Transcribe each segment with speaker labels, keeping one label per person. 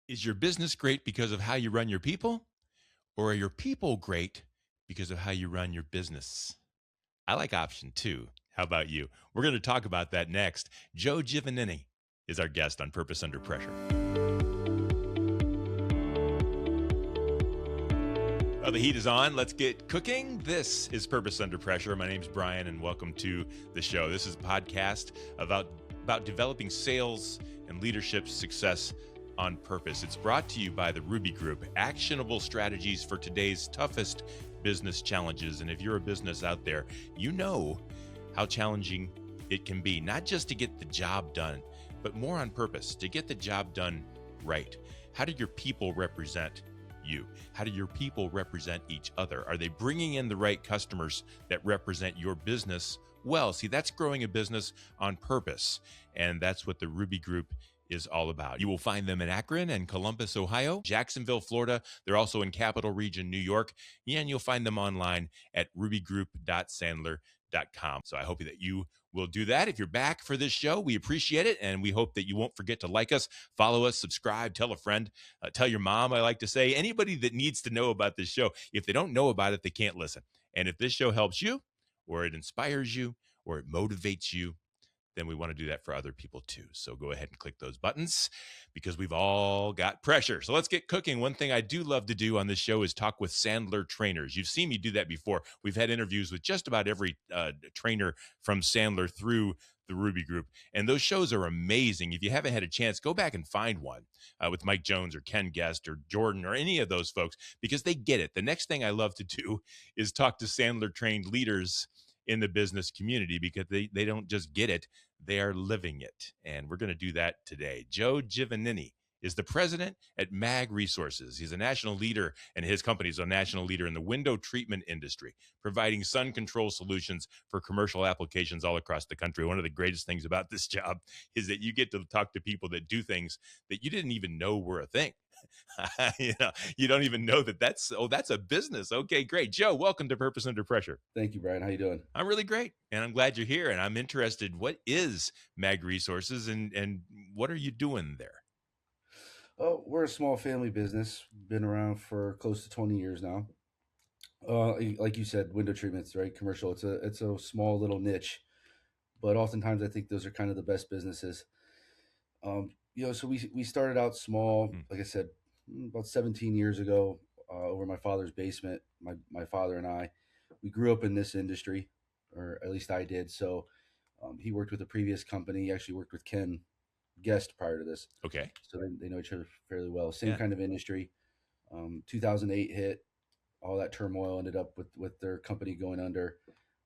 Speaker 1: Is your business great because of how you run your people, or are your people great because of how you run your business? I like option two. How about you? We're going to talk about that next. Joe Giovanini is our guest on Purpose Under Pressure. Well, the heat is on. Let's get cooking. This is Purpose Under Pressure. My name's Bryan, and welcome to the show. This is a podcast about developing sales and leadership success on purpose. It's brought to you by the Ruby Group, actionable strategies for today's toughest business challenges. And if you're a business out there, you know how challenging it can be, not just to get the job done, but more on purpose, to get the job done right. How do your people represent you? How do your people represent each other? Are they bringing in the right customers that represent your business well? See, that's growing a business on purpose. And that's what the Ruby Group is all about. You will find them in Akron and Columbus, Ohio, Jacksonville, Florida. They're also in Capital Region, New York. And you'll find them online at rubygroup.sandler.com. So I hope that you will do that. If you're back for this show, we appreciate it. And we hope that you won't forget to like us, follow us, subscribe, tell a friend, tell your mom, I like to say. Anybody that needs to know about this show, if they don't know about it, they can't listen. And if this show helps you, or it inspires you, or it motivates you, then we want to do that for other people too. So go ahead and click those buttons because we've all got pressure. So let's get cooking. One thing I do love to do on this show is talk with Sandler trainers. You've seen me do that before. We've had interviews with just about every trainer from Sandler through the Ruby Group. And those shows are amazing. If you haven't had a chance, go back and find one with Mike Jones or Ken Guest or Jordan or any of those folks, because they get it. The next thing I love to do is talk to Sandler trained leaders in the business community, because they don't just get it, they are living it. And we're going to do that today. Joe Giovanini is the president at MAG Resources. He's a national leader, and his company is a national leader in the window treatment industry, providing sun control solutions for commercial applications all across the country. One of the greatest things about this job is that you get to talk to people that do things that you didn't even know were a thing. You don't even know that's a business. Okay, great. Joe, welcome to Purpose Under Pressure.
Speaker 2: Thank you, Bryan. How you doing?
Speaker 1: I'm really great, and I'm glad you're here, and I'm interested. What is MAG Resources, and what are you doing there?
Speaker 2: Oh, we're a small family business. Been around for close to 20 years now. Like you said, window treatments, right? Commercial. It's a small little niche, but oftentimes I think those are kind of the best businesses. So we started out small, like I said, about 17 years ago, over my father's basement. My father and I, we grew up in this industry, or at least I did. So he worked with a previous company. He actually worked with Ken Guest prior to this.
Speaker 1: Okay.
Speaker 2: So they know each other fairly well. Same kind of industry. 2008 hit. All that turmoil ended up with their company going under.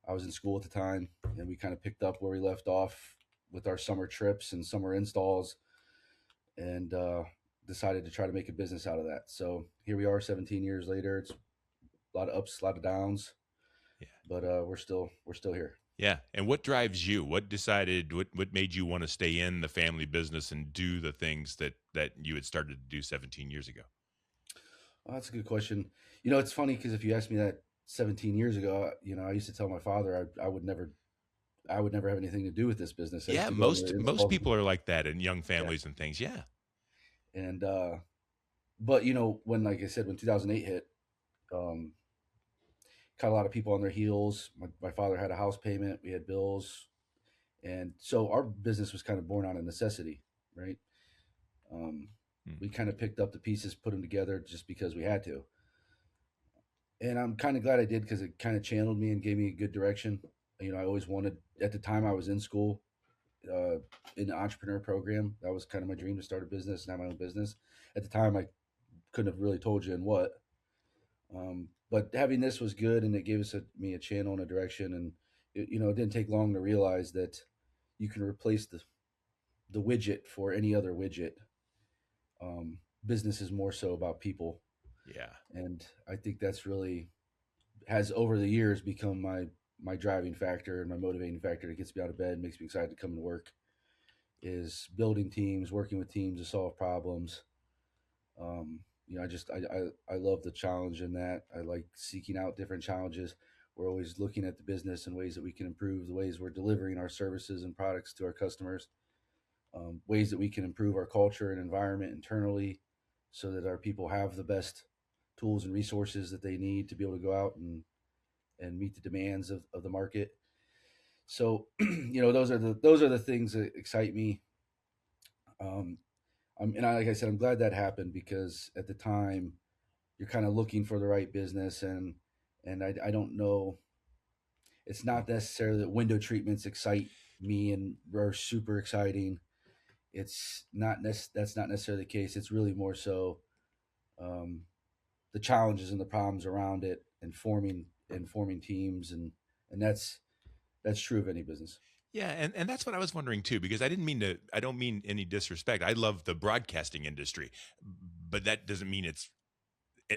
Speaker 2: I was in school at the time, and we kind of picked up where we left off with our summer trips and summer installs, and decided to try to make a business out of that. So here we are 17 years later. It's a lot of ups, a lot of downs.
Speaker 1: Yeah.
Speaker 2: But we're still here.
Speaker 1: Yeah. And what drives you? What made you want to stay in the family business and do the things that you had started to do 17 years ago?
Speaker 2: Well, that's a good question. It's funny because if you asked me that 17 years ago, I used to tell my father I would never have anything to do with this business.
Speaker 1: Yeah, most people are like that in young families and things. Yeah.
Speaker 2: And but when, like I said, when 2008 hit, caught a lot of people on their heels. My father had a house payment, we had bills, and so our business was kind of born out of necessity, right? We kind of picked up the pieces, put them together just because we had to. And I'm kind of glad I did, because it kind of channeled me and gave me a good direction. I always wanted, at the time I was in school, in the entrepreneur program. That was kind of my dream, to start a business and have my own business. At the time, I couldn't have really told you in what. But having this was good, and it gave me a channel and a direction. And it didn't take long to realize that you can replace the widget for any other widget. Business is more so about people.
Speaker 1: Yeah.
Speaker 2: And I think that's really has, over the years, become my driving factor and my motivating factor that gets me out of bed, makes me excited to come to work, is building teams, working with teams to solve problems. I love the challenge in that. I like seeking out different challenges. We're always looking at the business and ways that we can improve the ways we're delivering our services and products to our customers, ways that we can improve our culture and environment internally, so that our people have the best tools and resources that they need to be able to go out and meet the demands of the market. So, those are the things that excite me. Um, like I said, I'm glad that happened because at the time you're kind of looking for the right business, and I don't know. It's not necessarily that window treatments excite me and are super exciting. That's not necessarily the case. It's really more so um, the challenges and the problems around it, and forming teams, and that's true of any business.
Speaker 1: Yeah, and that's what I was wondering too, because I don't mean any disrespect. I love the broadcasting industry, but that doesn't mean it's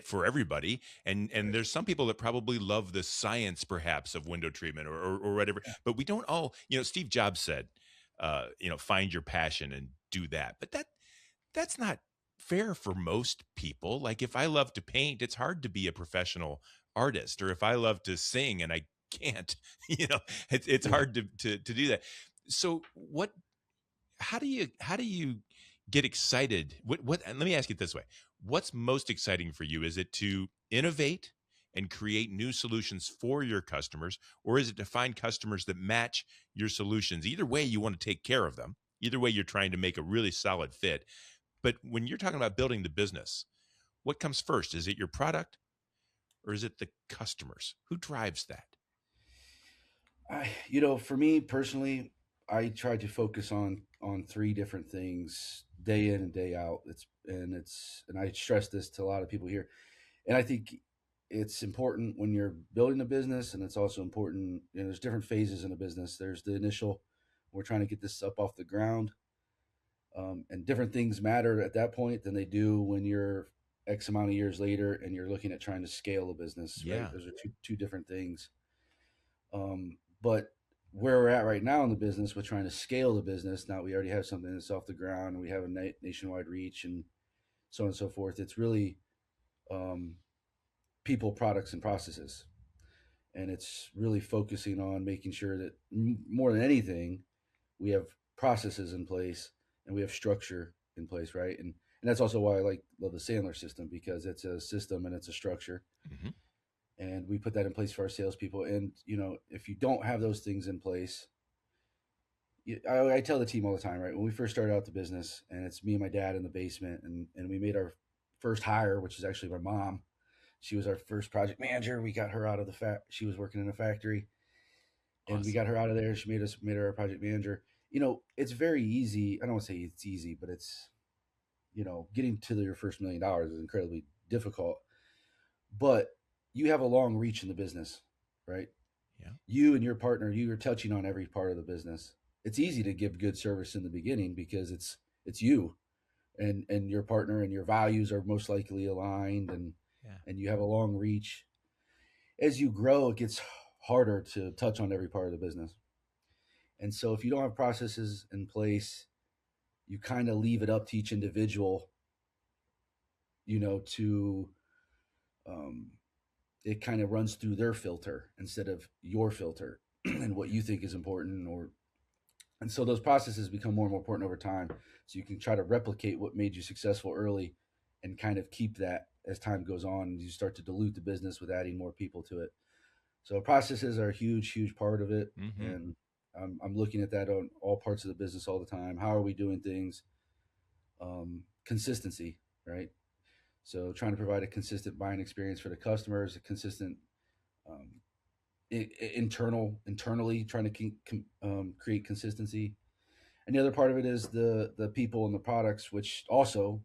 Speaker 1: for everybody. And
Speaker 2: Right.
Speaker 1: there's some people that probably love the science perhaps of window treatment or whatever.
Speaker 2: Yeah.
Speaker 1: But we don't all, Steve Jobs said, find your passion and do that. But that's not fair for most people. Like if I love to paint, it's hard to be a professional artist, or if I love to sing and I can't, it's
Speaker 2: Yeah.
Speaker 1: hard to do that. So how do you get excited? What and let me ask you it this way. What's most exciting for you? Is it to innovate and create new solutions for your customers, or is it to find customers that match your solutions? Either way, you want to take care of them. Either way, you're trying to make a really solid fit. But when you're talking about building the business, what comes first? Is it your product or is it the customers? Who drives that?
Speaker 2: For me personally, I try to focus on three different things day in and day out. And I stress this to a lot of people here. And I think it's important when you're building a business, and it's also important. There's different phases in a business. There's the initial, we're trying to get this up off the ground, and different things matter at that point than they do when you're X amount of years later and you're looking at trying to scale a business. Right?
Speaker 1: Yeah.
Speaker 2: Those are two different things. But where we're at right now in the business, we're trying to scale the business. Now we already have something that's off the ground, and we have a nationwide reach, and so on and so forth. It's really um, people, products, and processes, and it's really focusing on making sure that more than anything, we have processes in place and we have structure in place, right? And that's also why love the Sandler system, because it's a system and it's a structure,
Speaker 1: Hmm.
Speaker 2: and we put that in place for our salespeople. And if you don't have those things in place, I tell the team all the time, right? When we first started out the business, and it's me and my dad in the basement, and we made our first hire, which is actually my mom. She was our first project manager. We got her out of the she was working in a factory, and we
Speaker 1: Awesome.
Speaker 2: got her out of there. She made her our project manager. It's very easy. I don't want to say it's easy, but it's getting to your first $1 million is incredibly difficult. But you have a long reach in the business, right?
Speaker 1: Yeah.
Speaker 2: You and your partner, you are touching on every part of the business. It's easy to give good service in the beginning because it's you and your partner, and your values are most likely aligned,
Speaker 1: Yeah.
Speaker 2: and you have a long reach. As you grow, it gets harder to touch on every part of the business. And so if you don't have processes in place, you kind of leave it up to each individual, to um, it kind of runs through their filter instead of your filter and what you think is important. And so those processes become more and more important over time, so you can try to replicate what made you successful early and kind of keep that as time goes on, and you start to dilute the business with adding more people to it. So processes are a huge part of it.
Speaker 1: Hmm.
Speaker 2: And I'm looking at that on all parts of the business all the time. How are we doing things? Consistency, right? So trying to provide a consistent buying experience for the customers, a consistent um, internally trying to create consistency. And the other part of it is the people and the products, which also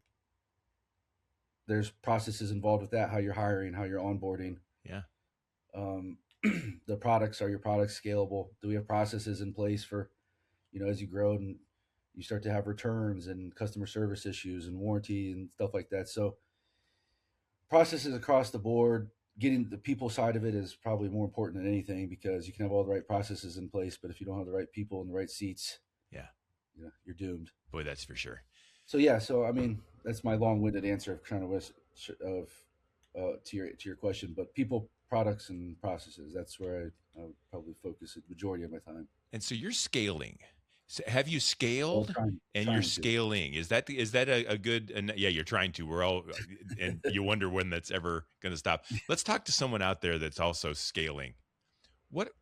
Speaker 2: there's processes involved with that. How you're hiring, how you're onboarding.
Speaker 1: Yeah.
Speaker 2: Um, the products, are your products scalable? Do we have processes in place for as you grow and you start to have returns and customer service issues and warranty and stuff like that? So processes across the board. Getting the people side of it is probably more important than anything, because you can have all the right processes in place, but if you don't have the right people in the right seats,
Speaker 1: Yeah.
Speaker 2: you're doomed.
Speaker 1: Boy, that's for sure.
Speaker 2: So yeah, so I mean, that's my long-winded answer of trying to of to your question. But people, products, and processes, that's where I would probably focus the majority of my time.
Speaker 1: And so you're scaling. So have you
Speaker 2: Well,
Speaker 1: scaled and you're
Speaker 2: trying to.
Speaker 1: scaling? Is that a good? And yeah, you're trying to. We're all, and you wonder when that's ever going to stop. Let's talk to someone out there that's also scaling. What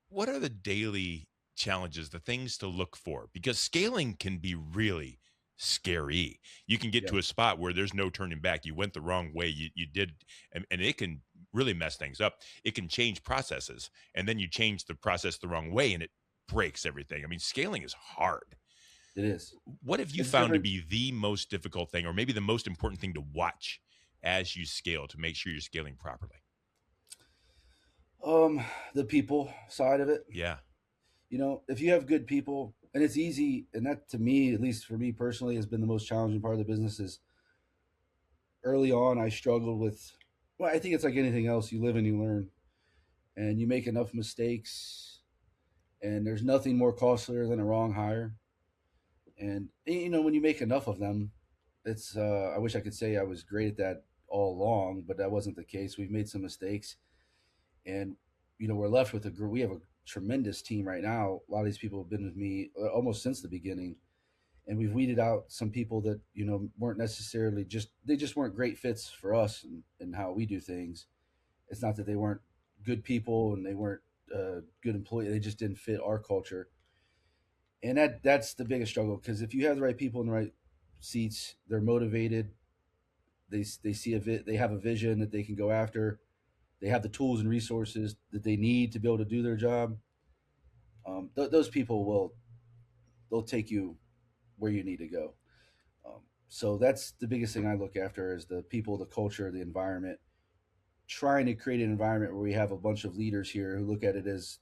Speaker 1: what are the daily challenges, the things to look for? Because scaling can be really scary. You can get
Speaker 2: Yeah,
Speaker 1: to a spot where there's no turning back. You went the wrong way. You did, and it can really mess things up. It can change processes, and then you change the process the wrong way, and it breaks everything. I mean, scaling is hard.
Speaker 2: it is.
Speaker 1: What have you
Speaker 2: It's
Speaker 1: found to
Speaker 2: different.
Speaker 1: be the most difficult thing, or maybe the most important thing to watch as you scale to make sure you're scaling properly?
Speaker 2: Um, the people side of it.
Speaker 1: Yeah.
Speaker 2: If you have good people, and it's easy, and that to me, at least for me personally, has been the most challenging part of the business. Is early on, I struggled with. Well, I think it's like anything else. You live and you learn, and you make enough mistakes, and there's nothing more costlier than a wrong hire. And when you make enough of them, it's. I wish I could say I was great at that all along, but that wasn't the case. We've made some mistakes, and we're left with a group. We have a tremendous team right now. A lot of these people have been with me almost since the beginning, and we've weeded out some people that weren't necessarily just weren't great fits for us and how we do things. It's not that they weren't good people and they weren't good employees. They just didn't fit our culture, and that's the biggest struggle. Because if you have the right people in the right seats, they're motivated. They see they have a vision that they can go after. They have the tools and resources that they need to be able to do their job. Those people they'll take you where you need to go. So that's the biggest thing I look after is the people, the culture, the environment. Trying to create an environment where we have a bunch of leaders here who look at it as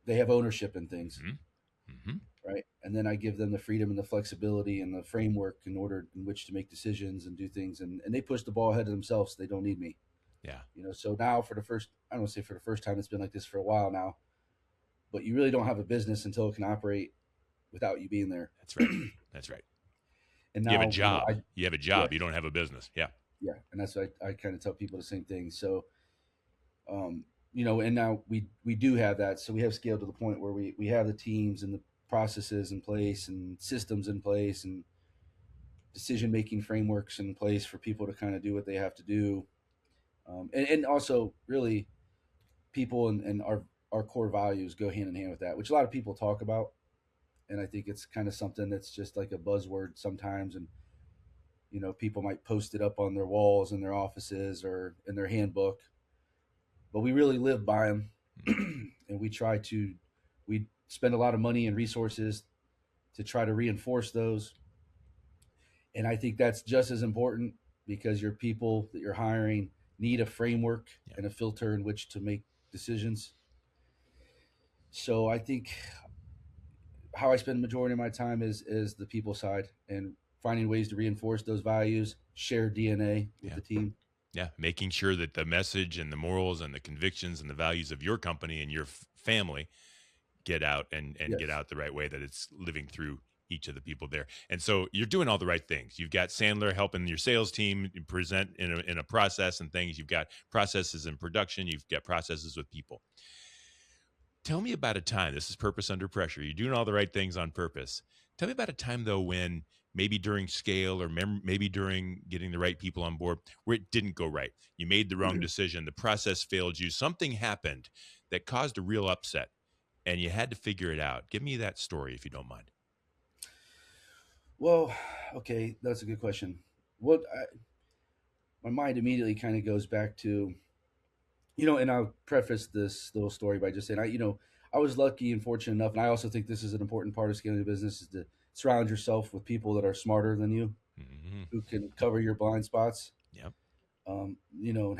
Speaker 2: they have ownership in things,
Speaker 1: Hmm. Hmm.
Speaker 2: right? And then I give them the freedom and the flexibility and the framework in order in which to make decisions and do things, and they push the ball ahead of themselves. So they don't need me.
Speaker 1: Yeah.
Speaker 2: So now for the first, I don't want to say for the first time, it's been like this for a while now, but you really don't have a business until it can operate without you being there.
Speaker 1: That's right. That's right.
Speaker 2: And
Speaker 1: You have a
Speaker 2: now,
Speaker 1: job. You have a
Speaker 2: yeah,
Speaker 1: job. You don't have a business. Yeah.
Speaker 2: yeah, and that's what I kind of tell people the same thing. So, um, and now we do have that. So we have scaled to the point where we have the teams and the processes in place and systems in place and decision making frameworks in place for people to kind of do what they have to do, and also really people and our core values go hand in hand with that, which a lot of people talk about, and I think it's kind of something that's just like a buzzword sometimes, and people might post it up on their walls in their offices or in their handbook, but we really live by them. And we spend a lot of money and resources to try to reinforce those, and I think that's just as important because your people that you're hiring need a framework
Speaker 1: Yeah.
Speaker 2: and a filter in which to make decisions. So I think how I spend the majority of my time is the people side and finding ways to reinforce those values, share DNA with
Speaker 1: Yeah.
Speaker 2: the team.
Speaker 1: Yeah. Making sure that the message and the morals and the convictions and the values of your company and your family get out and get
Speaker 2: Yes.
Speaker 1: out the right way, that it's living through each of the people there. And so you're doing all the right things. You've got Sandler helping your sales team present in a process and things. You've got processes in production. You've got processes with people. Tell me about a time. This is purpose under pressure. You're doing all the right things on purpose. Tell me about a time though when maybe during scale or maybe during getting the right people on board where it didn't go right. You made the wrong decision. The process failed you. Something happened that caused a real upset and you had to figure it out. Give me that story if you don't mind.
Speaker 2: Well, okay, that's a good question. What my mind immediately kind of goes back to, and I'll preface this little story by just saying, I was lucky and fortunate enough, and I also think this is an important part of scaling a business is to surround yourself with people that are smarter than you,
Speaker 1: Mm-hmm.
Speaker 2: who can cover your blind spots,
Speaker 1: Yep.
Speaker 2: and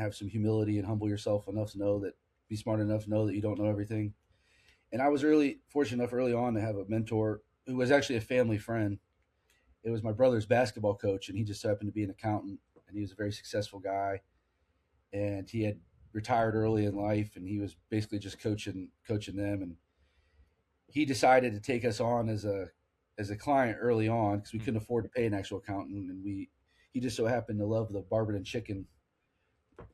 Speaker 2: have some humility and humble yourself enough to know that, be smart enough to know that you don't know everything. And I was really fortunate enough early on to have a mentor who was actually a family friend. It was my brother's basketball coach, and he just happened to be an accountant, and he was a very successful guy. And he had retired early in life, and he was basically just coaching them. And he decided to take us on as a client early on because we couldn't afford to pay an actual accountant, and he just so happened to love the barbecue and chicken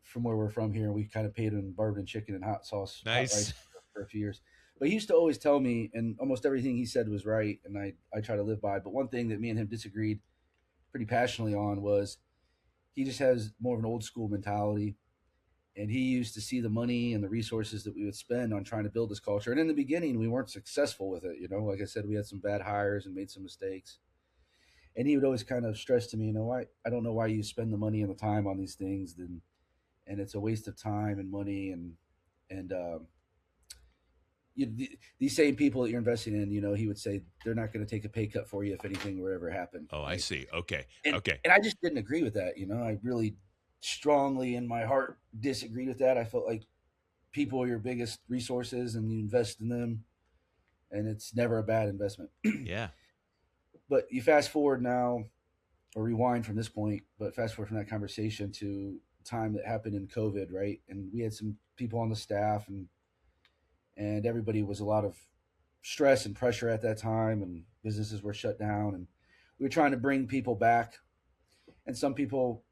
Speaker 2: from where we're from here, and we kind of paid him barbecue and chicken and hot sauce, hot rice
Speaker 1: Nice.
Speaker 2: for a few years. But he used to always tell me, and almost everything he said was right, and I try to live by. But one thing that me and him disagreed pretty passionately on was he just has more of an old school mentality, and he used to see the money and the resources that we would spend on trying to build this culture. And in the beginning, we weren't successful with it. You know, like I said, we had some bad hires and made some mistakes. And he would always kind of stress to me, you know, why I don't know why you spend the money and the time on these things, then and it's a waste of time and money and these same people that you're investing in, you know, he would say they're not going to take a pay cut for you if anything were ever happen,
Speaker 1: Oh, I
Speaker 2: right?
Speaker 1: see. Okay.
Speaker 2: And
Speaker 1: Okay.
Speaker 2: and I just didn't agree with that. You know, I really strongly in my heart disagreed with that. I felt like people are your biggest resources, and you invest in them, and it's never a bad investment.
Speaker 1: Yeah.
Speaker 2: But you fast forward now, or rewind from this point, but fast forward from that conversation to time that happened in COVID, right? And we had some people on the staff, and everybody was a lot of stress and pressure at that time, and businesses were shut down, and we were trying to bring people back, and some people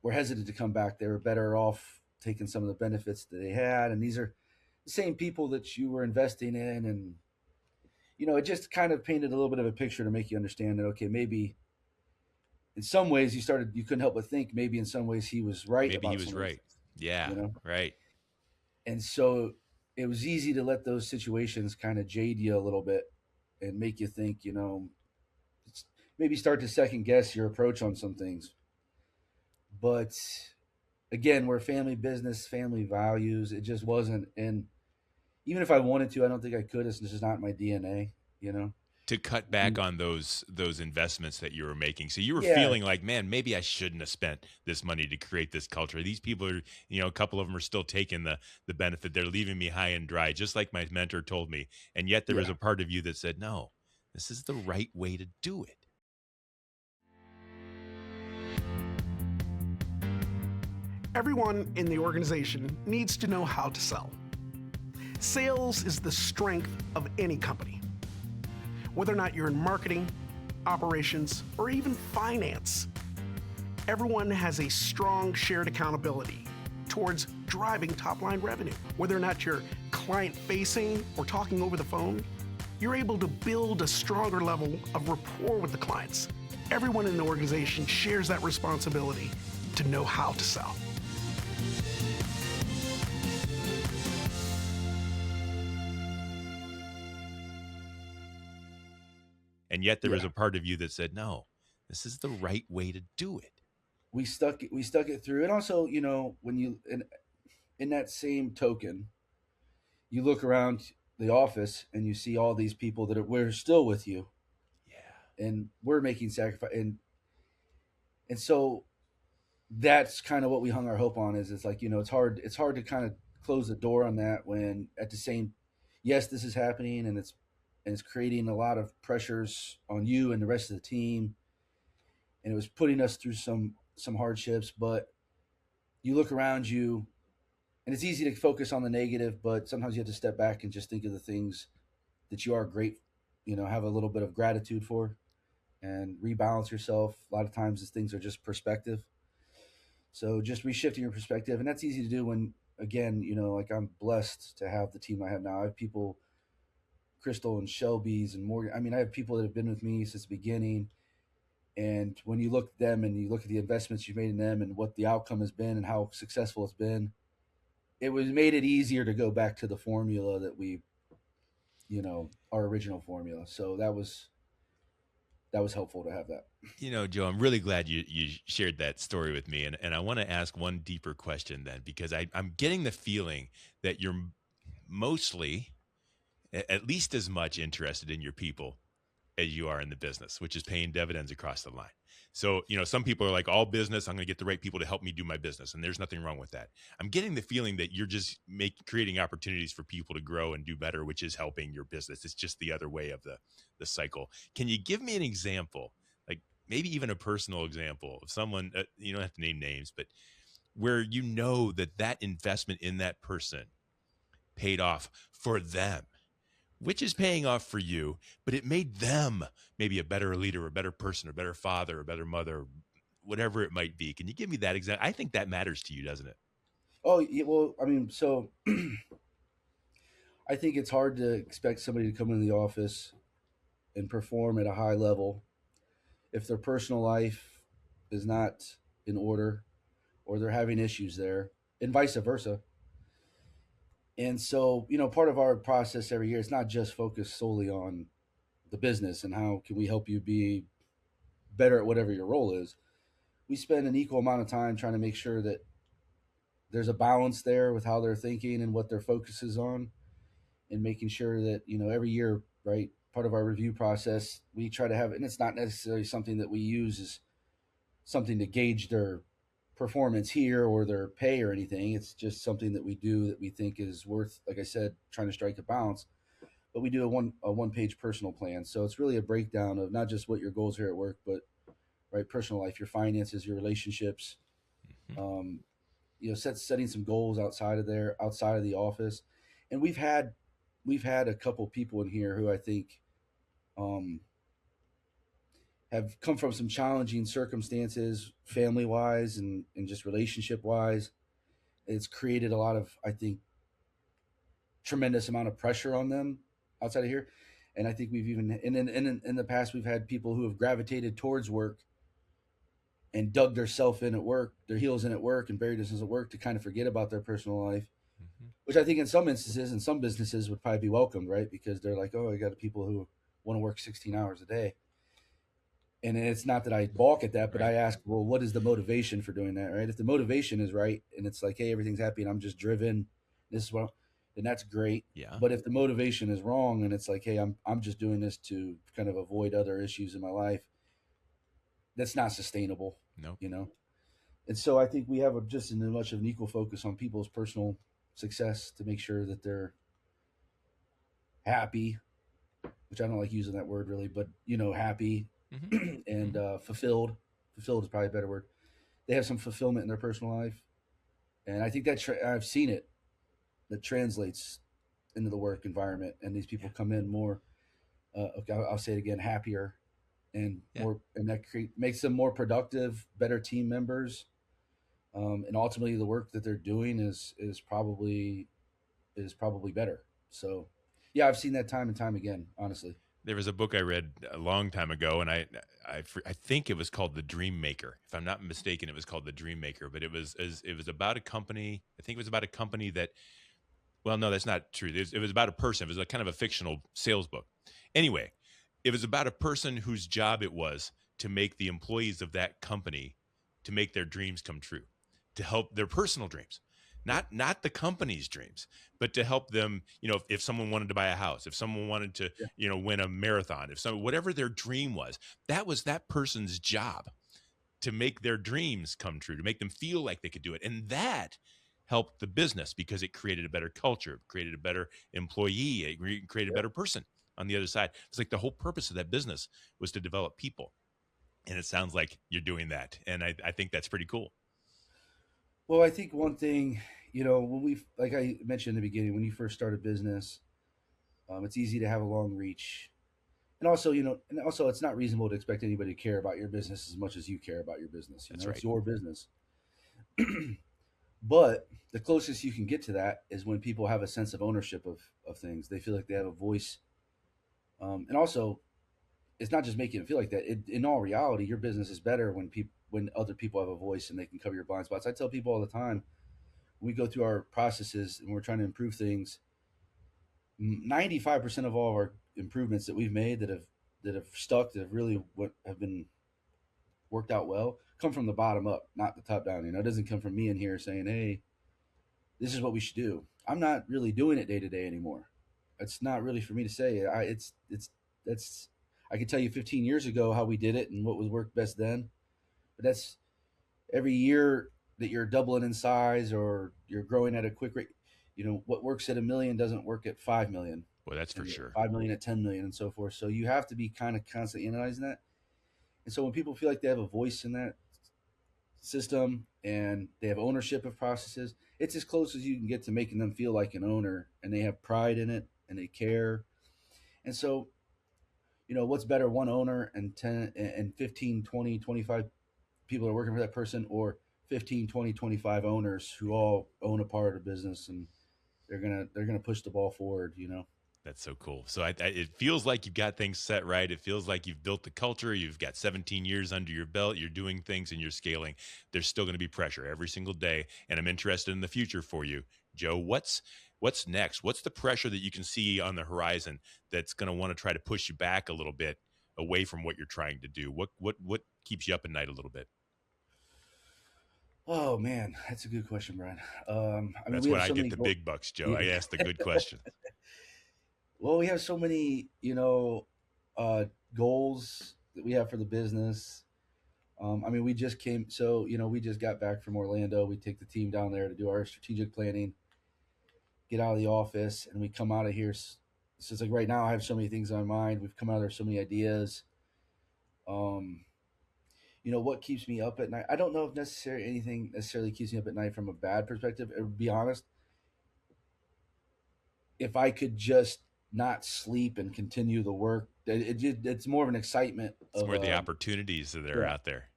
Speaker 2: were hesitant to come back. They were better off taking some of the benefits that they had, and these are the same people that you were investing in, and you know, it just kind of painted a little bit of a picture to make you understand that okay, maybe in some ways you couldn't help but think maybe in some ways he was right
Speaker 1: Maybe he
Speaker 2: about
Speaker 1: was
Speaker 2: some of these
Speaker 1: right.
Speaker 2: things,
Speaker 1: Yeah.
Speaker 2: you know.
Speaker 1: Right.
Speaker 2: And so it was easy to let those situations kind of jade you a little bit and make you think, you know, maybe start to second guess your approach on some things. But again, we're family business, family values. It just wasn't. And even if I wanted to, I don't think I could. It's just not my DNA, you know?
Speaker 1: To cut back on those investments that you were making. So you were
Speaker 2: Yeah.
Speaker 1: feeling like, man, maybe I shouldn't have spent this money to create this culture. These people are, a couple of them are still taking the benefit. They're leaving me high and dry, just like my mentor told me. And yet there was
Speaker 2: Yeah.
Speaker 1: a part of you that said, no, this is the right way to do it.
Speaker 3: Everyone in the organization needs to know how to sell. Sales is the strength of any company. Whether or not you're in marketing, operations, or even finance, everyone has a strong shared accountability towards driving top-line revenue. Whether or not you're client-facing or talking over the phone, you're able to build a stronger level of rapport with the clients. Everyone in the organization shares that responsibility to know how to sell.
Speaker 1: And yet there was a part of you that said, no, this is the right way to do it.
Speaker 2: We stuck it through. And also, you know, when you in that same token, you look around the office and you see all these people that we're still with you,
Speaker 1: Yeah.
Speaker 2: and we're making sacrifice, and so that's kind of what we hung our hope on. Is it's like, you know, it's hard to kind of close the door on that when at the same, yes, this is happening, and it's creating a lot of pressures on you and the rest of the team, and it was putting us through some hardships. But you look around you, and it's easy to focus on the negative, but sometimes you have to step back and just think of the things that you are great, you know, have a little bit of gratitude for, and rebalance yourself. A lot of times these things are just perspective. So just reshifting your perspective, and that's easy to do when, again, you know, like I'm blessed to have the team I have now. I have people, Crystal and Shelby's and Morgan. I mean, I have people that have been with me since the beginning. And when you look at them and you look at the investments you've made in them and what the outcome has been and how successful it's been, it was made it easier to go back to the formula that we, you know, our original formula. So that was helpful to have that.
Speaker 1: You know, Joe, I'm really glad you shared that story with me. And I want to ask one deeper question then, because I'm getting the feeling that you're mostly, at least as much interested in your people as you are in the business, which is paying dividends across the line. So, some people are like, all business, I'm going to get the right people to help me do my business. And there's nothing wrong with that. I'm getting the feeling that you're just creating opportunities for people to grow and do better, which is helping your business. It's just the other way of the cycle. Can you give me an example, like maybe even a personal example of someone, you don't have to name names, but where that investment in that person paid off for them, which is paying off for you, but it made them maybe a better leader, a better person, a better father, a better mother, whatever it might be. Can you give me that example? I think that matters to you, doesn't it?
Speaker 2: Oh, yeah, well, I mean, so I I think it's hard to expect somebody to come into the office and perform at a high level if their personal life is not in order or they're having issues there, and vice versa. And so, part of our process every year is not just focused solely on the business and how can we help you be better at whatever your role is. We spend an equal amount of time trying to make sure that there's a balance there with how they're thinking and what their focus is on, and making sure that, every year, right, part of our review process, we try to have, and it's not necessarily something that we use as something to gauge their performance here or their pay or anything. It's just something that we do that we think is worth, like I said, trying to strike a balance. But we do a one page personal plan. So it's really a breakdown of not just what your goals are at work, but right, personal life, your finances, your relationships,
Speaker 1: Mm-hmm.
Speaker 2: setting some goals outside of the office. And we've had a couple people in here who I think um, have come from some challenging circumstances, family wise and just relationship wise. It's created a lot of, I think, tremendous amount of pressure on them outside of here. And I think we've even, in the past, we've had people who have gravitated towards work and dug their heels in at work and buried themselves at work to kind of forget about their personal life,
Speaker 1: Mm-hmm.
Speaker 2: which I think in some instances, in some businesses would probably be welcomed, right? Because they're like, oh, I got people who want to work 16 hours a day. And it's not that I balk at that, but
Speaker 1: Right.
Speaker 2: I ask, well, what is the motivation for doing that, right? If the motivation is right and it's like, hey, everything's happy and I'm just driven, this is what, then that's great.
Speaker 1: Yeah.
Speaker 2: But if the motivation is wrong and it's like, hey, I'm just doing this to kind of avoid other issues in my life, that's not sustainable,
Speaker 1: Nope.
Speaker 2: And so I think we have just as much of an equal focus on people's personal success to make sure that they're happy, which I don't like using that word really, but happy
Speaker 1: Mm-hmm.
Speaker 2: and fulfilled. Fulfilled is probably a better word. They have some fulfillment in their personal life, and I think that I've seen it that translates into the work environment, and these people come in more. Okay, I'll say it again, happier and
Speaker 1: Yeah.
Speaker 2: more, and that makes them more productive, better team members, and ultimately the work that they're doing is probably better. So, yeah, I've seen that time and time again. Honestly,
Speaker 1: There was a book I read a long time ago, and I think it was called The Dream Maker. If I'm not mistaken, it was called The Dream Maker. But it was about a company. I think it was about a company that. Well, no, that's not true. It was about a person. It was a kind of a fictional sales book. Anyway, it was about a person whose job it was to make the employees of that company to make their dreams come true, to help their personal dreams, not the company's dreams, but to help them. If someone wanted to buy a house, if someone wanted to,
Speaker 2: yeah,
Speaker 1: win a marathon, if whatever their dream was that person's job to make their dreams come true, to make them feel like they could do it. And that helped the business because it created a better culture, created a better employee, it created a
Speaker 2: yeah.
Speaker 1: better person on the other side. It's like the whole purpose of that business was to develop people. And it sounds like you're doing that. And I think that's pretty cool.
Speaker 2: Well, I think one thing, when like I mentioned in the beginning, when you first start a business, it's easy to have a long reach. And also it's not reasonable to expect anybody to care about your business as much as you care about your business.
Speaker 1: That's right.
Speaker 2: It's your business. But the closest you can get to that is when people have a sense of ownership of things. They feel like they have a voice. And also, it's not just making it feel like that. In all reality, your business is better when other people have a voice and they can cover your blind spots. I tell people all the time, when we go through our processes and we're trying to improve things, 95% of all of our improvements that we've made that have stuck, that have really have been worked out well, come from the bottom up, not the top down. It doesn't come from me in here saying, hey, this is what we should do. I'm not really doing it day to day anymore. It's not really for me to say. That's I can tell you 15 years ago how we did it and what was worked best then. But that's every year that you're doubling in size or you're growing at a quick rate. What works at 1 million doesn't work at 5 million.
Speaker 1: Well, that's for
Speaker 2: And
Speaker 1: sure.
Speaker 2: 5 million at 10 million and so forth. So you have to be kind of constantly analyzing that. And so when people feel like they have a voice in that system and they have ownership of processes, it's as close as you can get to making them feel like an owner, and they have pride in it and they care. And so, what's better, one owner and 10 and 15, 20, 25 people are working for that person, or 15, 20, 25 owners who all own a part of the business and they're gonna push the ball forward.
Speaker 1: That's so cool. So it feels like you've got things set right. It feels like you've built the culture. You've got 17 years under your belt. You're doing things and you're scaling. There's still going to be pressure every single day, and I'm interested in the future for you, Joe. What's next? What's the pressure that you can see on the horizon that's going to want to try to push you back a little bit away from what you're trying to do? What keeps you up at night a little bit?
Speaker 2: Oh man, that's a good question, Brian.
Speaker 1: That's
Speaker 2: we
Speaker 1: when
Speaker 2: have
Speaker 1: I
Speaker 2: so
Speaker 1: get
Speaker 2: many
Speaker 1: the big bucks, Joe. I
Speaker 2: Yeah.
Speaker 1: ask the good questions.
Speaker 2: Well, we have so many, goals that we have for the business. We just we just got back from Orlando. We take the team down there to do our strategic planning, get out of the office, and we come out of here. So it's like right now I have so many things on my mind. We've come out of there, so many ideas. What keeps me up at night? I don't know if anything necessarily keeps me up at night from a bad perspective. To be honest, if I could just not sleep and continue the work, it's more of an excitement.
Speaker 1: It's more the opportunities that are out there.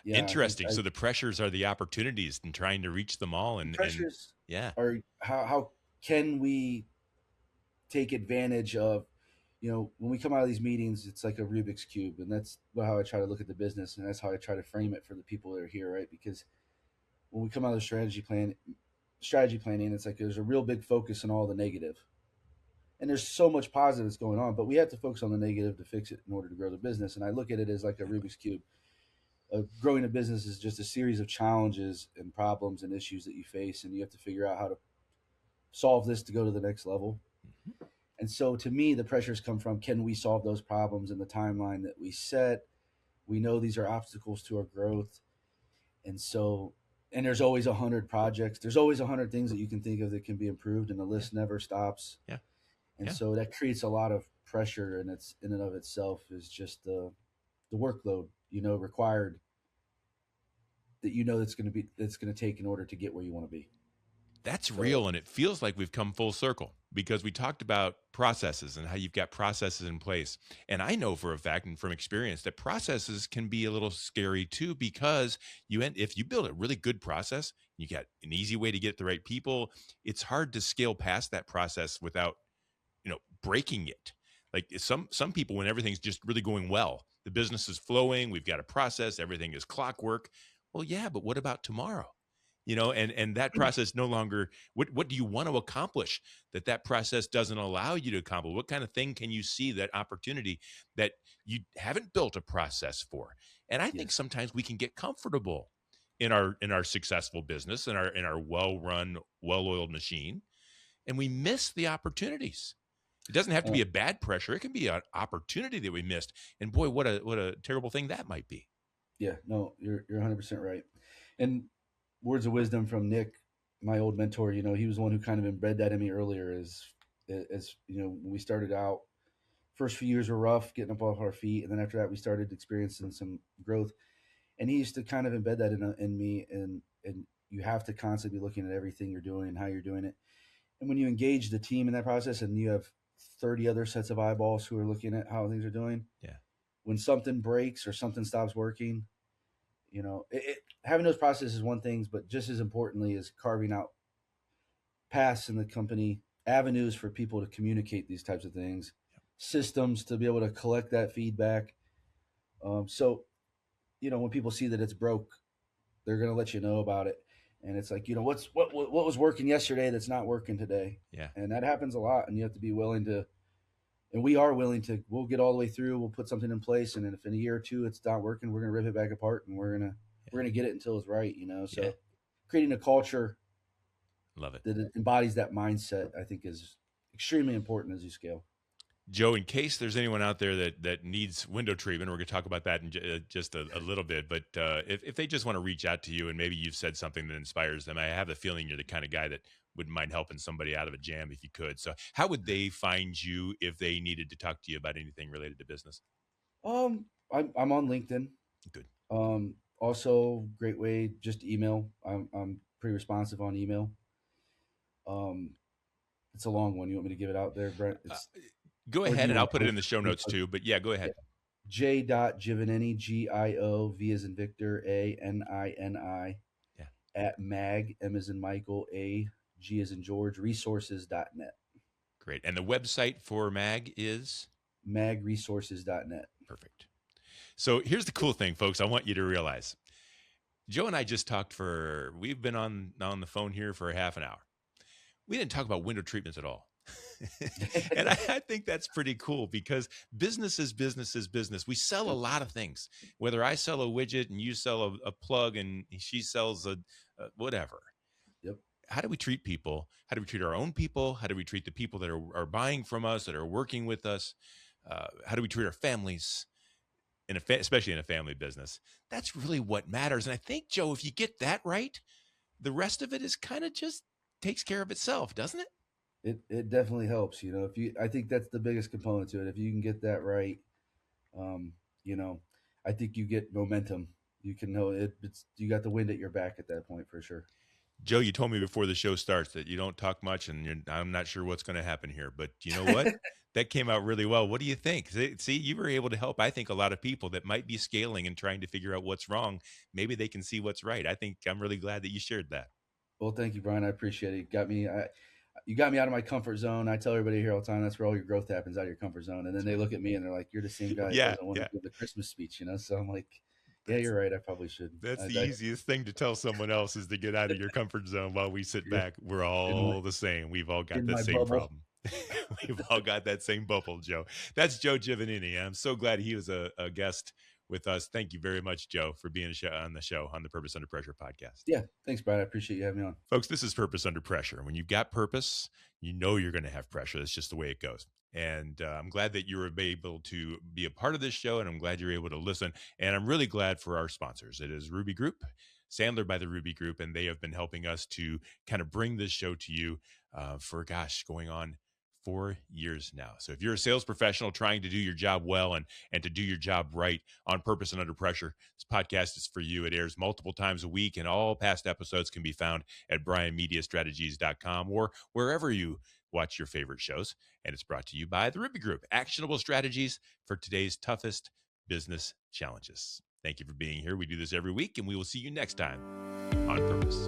Speaker 2: Yeah,
Speaker 1: interesting. So the pressures are the opportunities and trying to reach them all. And
Speaker 2: pressures
Speaker 1: yeah,
Speaker 2: are how can we take advantage of, when we come out of these meetings, it's like a Rubik's Cube. And that's how I try to look at the business. And that's how I try to frame it for the people that are here, right? Because when we come out of the strategy planning, it's like there's a real big focus on all the negative. And there's so much positive that's going on, but we have to focus on the negative to fix it in order to grow the business. And I look at it as like a Rubik's Cube. Growing a business is just a series of challenges and problems and issues that you face, and you have to figure out how to solve this to go to the next level. Mm-hmm. And so to me, the pressures come from, can we solve those problems in the timeline that we set? We know these are obstacles to our growth. And there's always 100 projects. There's always 100 things that you can think of that can be improved, and the list never stops.
Speaker 1: Yeah.
Speaker 2: And so that creates a lot of pressure, and it's in and of itself is just the workload, required that that's going to take in order to get where you want to be.
Speaker 1: That's real, and it feels like we've come full circle because we talked about processes and how you've got processes in place. And I know for a fact and from experience that processes can be a little scary too, because if you build a really good process, you got an easy way to get the right people. It's hard to scale past that process without breaking it. Like some people, when everything's just really going well, the business is flowing, we've got a process, everything is clockwork. Well, yeah, but what about tomorrow? And that process no longer, what do you want to accomplish that process doesn't allow you to accomplish? What kind of thing can you see, that opportunity that you haven't built a process for? And I think sometimes we can get comfortable in our successful business, in our well-run, well-oiled machine, and we miss the opportunities. It doesn't have to be a bad pressure. It can be an opportunity that we missed. And boy, what a terrible thing that might be.
Speaker 2: Yeah, no, you're 100% right. And words of wisdom from Nick, my old mentor, he was the one who kind of embed that in me earlier as when we started out, first few years were rough, getting up off our feet. And then after that, we started experiencing some growth. And he used to kind of embed that in me. And you have to constantly be looking at everything you're doing and how you're doing it. And when you engage the team in that process and you have 30 other sets of eyeballs who are looking at how things are doing.
Speaker 1: Yeah.
Speaker 2: When something breaks or something stops working, having those processes is one thing, but just as importantly is carving out paths in the company, avenues for people to communicate these types of things, systems to be able to collect that feedback. So when people see that it's broke, they're going to let you know about it. And it's like, what was working yesterday that's not working today.
Speaker 1: Yeah.
Speaker 2: And that happens a lot. And you have to be willing to, and we are willing to, we'll get all the way through. We'll put something in place. And then if in a year or two it's not working, we're going to rip it back apart and we're going to get it until it's right, So creating a culture
Speaker 1: Love it.
Speaker 2: that embodies that mindset, I think is extremely important as you scale.
Speaker 1: Joe, in case there's anyone out there that needs window treatment, we're going to talk about that in just a little bit. But if they just want to reach out to you and maybe you've said something that inspires them, I have a feeling you're the kind of guy that wouldn't mind helping somebody out of a jam if you could. So how would they find you if they needed to talk to you about anything related to business?
Speaker 2: I'm on LinkedIn.
Speaker 1: Good.
Speaker 2: Also, great way, just email. I'm pretty responsive on email. It's a long one. You want me to give it out there, Brent?
Speaker 1: Go ahead, and I'll put it in the show notes too. But yeah, go ahead.
Speaker 2: J.Giovanini, G-I-O, V as in Victor, A-N-I-N-I, at mag, M as in Michael, G as in George, resources.net.
Speaker 1: Great. And the website for MAG is?
Speaker 2: magresources.net.
Speaker 1: Perfect. So here's the cool thing, folks. I want you to realize Joe and I just we've been on the phone here for a half an hour. We didn't talk about window treatments at all. And I think that's pretty cool because business is business. We sell a lot of things, whether I sell a widget and you sell a plug and she sells a whatever.
Speaker 2: Yep.
Speaker 1: How do we treat people? How do we treat our own people? How do we treat the people that are buying from us, that are working with us? How do we treat our families? Especially in a family business? That's really what matters. And I think, Joe, if you get that right, the rest of it is kind of just takes care of itself, doesn't it?
Speaker 2: It definitely helps. I think that's the biggest component to it. If you can get that right, I think you get momentum. You can know you got the wind at your back at that point for sure.
Speaker 1: Joe, you told me before the show starts that you don't talk much, and I'm not sure what's going to happen here. But you know what? That came out really well. What do you think? See, you were able to help, I think, a lot of people that might be scaling and trying to figure out what's wrong. Maybe they can see what's right. I think I'm really glad that you shared that.
Speaker 2: Well, thank you, Bryan. I appreciate it. You got me out of my comfort zone. I tell everybody here all the time, that's where all your growth happens, out of your comfort zone. And then they look at me and they're like, you're the same guy that doesn't want to give the Christmas speech, So I'm like, yeah, you're right. I probably should.
Speaker 1: That's the easiest thing to tell someone else is to get out of your comfort zone while we sit back. We're all the same. We've all got the same problem. We've all got that same bubble, Joe. That's Joe Giovanini. I'm so glad he was a guest with us. Thank you very much, Joe, for being on the Purpose Under Pressure podcast.
Speaker 2: Yeah, thanks, Bryan. I appreciate you having me on.
Speaker 1: Folks, this is Purpose Under Pressure. When you've got purpose, you know you're going to have pressure. That's just the way it goes. And I'm glad that you were able to be a part of this show, and I'm glad you're able to listen. And I'm really glad for our sponsors. It is Ruby Group, Sandler by the Ruby Group, and they have been helping us to kind of bring this show to you for, going on 4 years now. So if you're a sales professional trying to do your job well and to do your job right on purpose and under pressure, this podcast is for you. It airs multiple times a week, and all past episodes can be found at bryanmediastrategies.com or wherever you watch your favorite shows. And it's brought to you by the Ruby Group, actionable strategies for today's toughest business challenges. Thank you for being here. We do this every week, and we will see you next time on Purpose